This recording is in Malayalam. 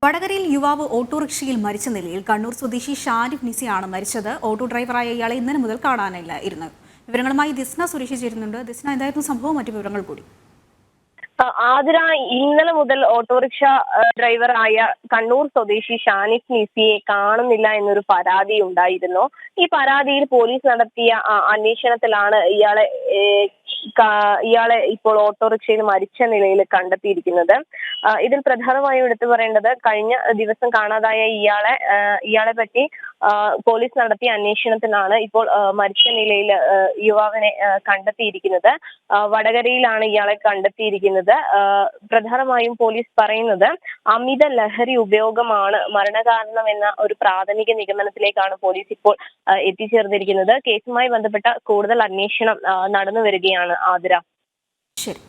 വടകരയിൽ യുവാവ് ഓട്ടോറിക്ഷയിൽ മരിച്ച നിലയിൽ കണ്ണൂർ സ്വദേശി ഷാരിഫ് നിസിയാണ് മരിച്ചത്. ഓട്ടോ ഡ്രൈവറായ ഇയാളെ ഇന്നലെ മുതൽ കാണാനില്ലായിരുന്നു. വിവരങ്ങളുമായി ദിസ്ന സുരേഷ് ചേരുന്നുണ്ട്. ദിസ്ന, എന്തായിരുന്നു സംഭവം? മറ്റു വിവരങ്ങൾ കൂടി. ആതിര, ഇന്നലെ മുതൽ ഓട്ടോറിക്ഷ ഡ്രൈവറായ കണ്ണൂർ സ്വദേശി ഷാനിഫ് നിസിയെ കാണുന്നില്ല എന്നൊരു പരാതി ഉണ്ടായിരുന്നു. ഈ പരാതിയിൽ പോലീസ് നടത്തിയ അന്വേഷണത്തിലാണ് ഇയാളെ ഇപ്പോൾ ഓട്ടോറിക്ഷയിൽ മരിച്ച നിലയിൽ കണ്ടെത്തിയിരിക്കുന്നത്. ഇതിൽ പ്രധാനമായും എടുത്തു പറയേണ്ടത്, കഴിഞ്ഞ ദിവസം കാണാതായ ഇയാളെ പറ്റി പോലീസ് നടത്തിയ അന്വേഷണത്തിലാണ് ഇപ്പോൾ മരിച്ച നിലയിൽ യുവാവിനെ കണ്ടെത്തിയിരിക്കുന്നത്. വടകരയിലാണ് ഇയാളെ കണ്ടെത്തിയിരിക്കുന്നത്. പ്രധാനമായും പോലീസ് പറയുന്നത് അമിത ലഹരി ഉപയോഗമാണ് മരണകാരണം എന്ന ഒരു പ്രാഥമിക നിഗമനത്തിലേക്കാണ് പോലീസ് ഇപ്പോൾ എത്തിച്ചേർന്നിരിക്കുന്നത്. കേസുമായി ബന്ധപ്പെട്ട കൂടുതൽ അന്വേഷണം നടന്നു വരികയാണ്. ആതിര. ശരി.